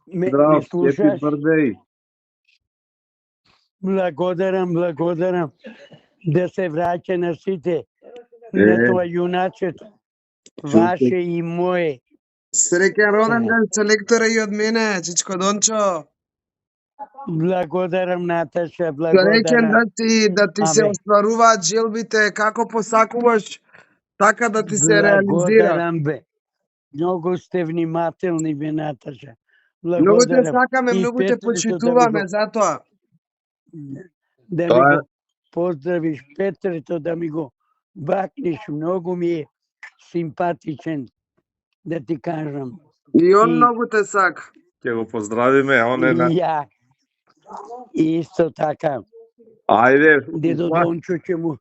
Ме Здрав, happy слушаш? birthday. Благодарам. Да се враќа на сите, на тоа јуначето. Ваше и мое. Среќен роден ден, селекторе, и од мене, Чичко Дончо. Благодарам, Наташа, Среќен благодарам. да ти се Абе. остваруваат желбите, како посакуваш, така да ти се реализира. Благодарам, бе. Многу сте внимателни, бе, Наташа. Многу те Благодарам. сакаме, И многу те Петрето почитуваме, затоа. Да ми Тоа е. го поздравиш, Петрето, да ми го бакнеш. Многу ми е симпатичен, да ти кажам. И он И- многу те сака. Ќе го поздравиме, он е на... И ја. Исто така. Ајде. Дедо Дончо ќе му...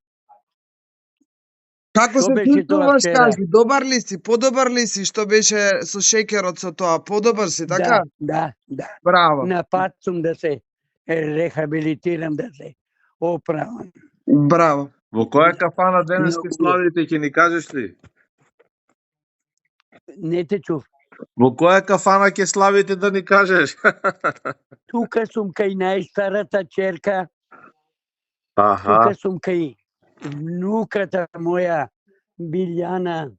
Како Што се беше тоа чувствуваш, вчера? кажи, добар ли си, подобар ли си, што беше со шеќерот со тоа, подобар си, така? Да. Браво, На пат сум да се рехабилитирам, да се оправам. браво. Во која кафана денес ќе Многу. славите, ќе ни кажеш ли? Не те чув. Во која кафана ќе славите да ни кажеш? Тука сум кај најстарата черка, Аха. тука сум кај внуката моја Билјана,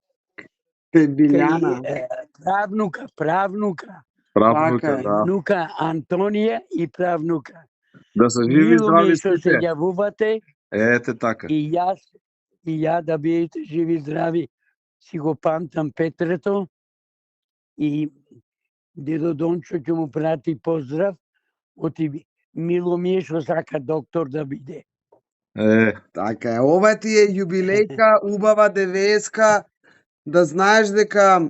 Биљана. кај правнука, Правнука, Така е. да. внука Антонија и правнука. Да се живи Мило ми здрави е што се сите. јавувате Ете така. и ја да бидете живи здрави. Си го памтам Петрето и дедо Дончо ќе му прати поздрав. Оти мило ми е што сака доктор да биде. Така е. Ова ти е јубилејка, убава 90-ка, да знаеш дека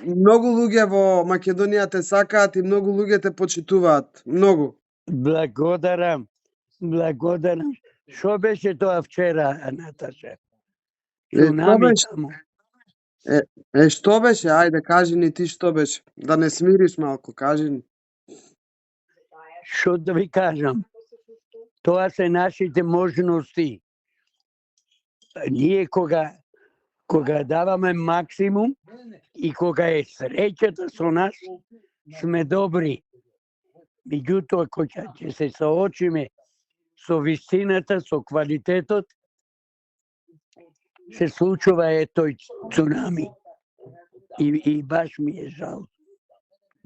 многу луѓе во Македонија те сакаат и многу луѓе те почитуваат. Многу. Благодарам. Што беше тоа вчера, Наташа? Што Цунами беше? таму. Што беше? Ајде, кажи ни ти што беше. Да не смириш малку, кажи ни. Што да ви кажам? Тоа се нашите можности. Ние кога даваме максимум и кога е среќата со нас, сме добри. Меѓутоа, кога ќе се соочиме со вистината, со квалитетот, се случува тој цунами. И баш ми е жал.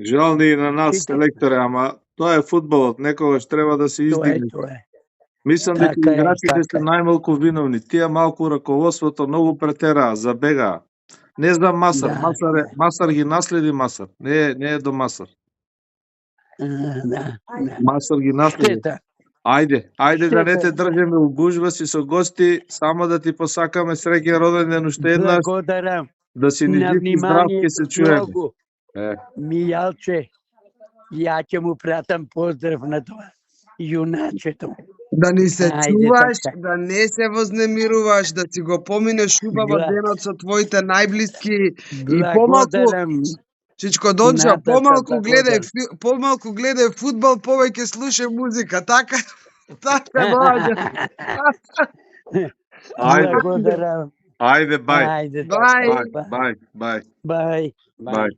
Жал ни и на нас, Сите. селекторе, ама тоа е фудбалот, некогаш треба да се издигне. Тоа е. Мислам дека Така е, играчите се така е. најмалку виновни. Тие малку раководството многу претераа, забегаа. Не знам Масар, Да. Масар ги наследи Масар. Не е до Масар. Да. Масар ги наследи. Штета. Ајде да не те Штета. држиме у гужва си со гости, само да ти посакаме среќен роден ден уште еднаш, Благодарам да си ни на жив и здрав, ќе вниманието се чуеме. многу. Е. Мијалче, ја ќе му пратам поздрав на тоа јуначето. Да ни се Ајде, чуваш, така. да не се вознемируваш, да си го поминеш убаво Бла- денот со твоите најблиски и помалку, Благодарам. Чичко Дончо, Наташа, помалку гледај благодарам. фудбал, повеќе слушај музика, така? Така доаѓа. Ајде. Благодарам. Ајде, бај. Ајде. Бај. Бај. Бај. Бај.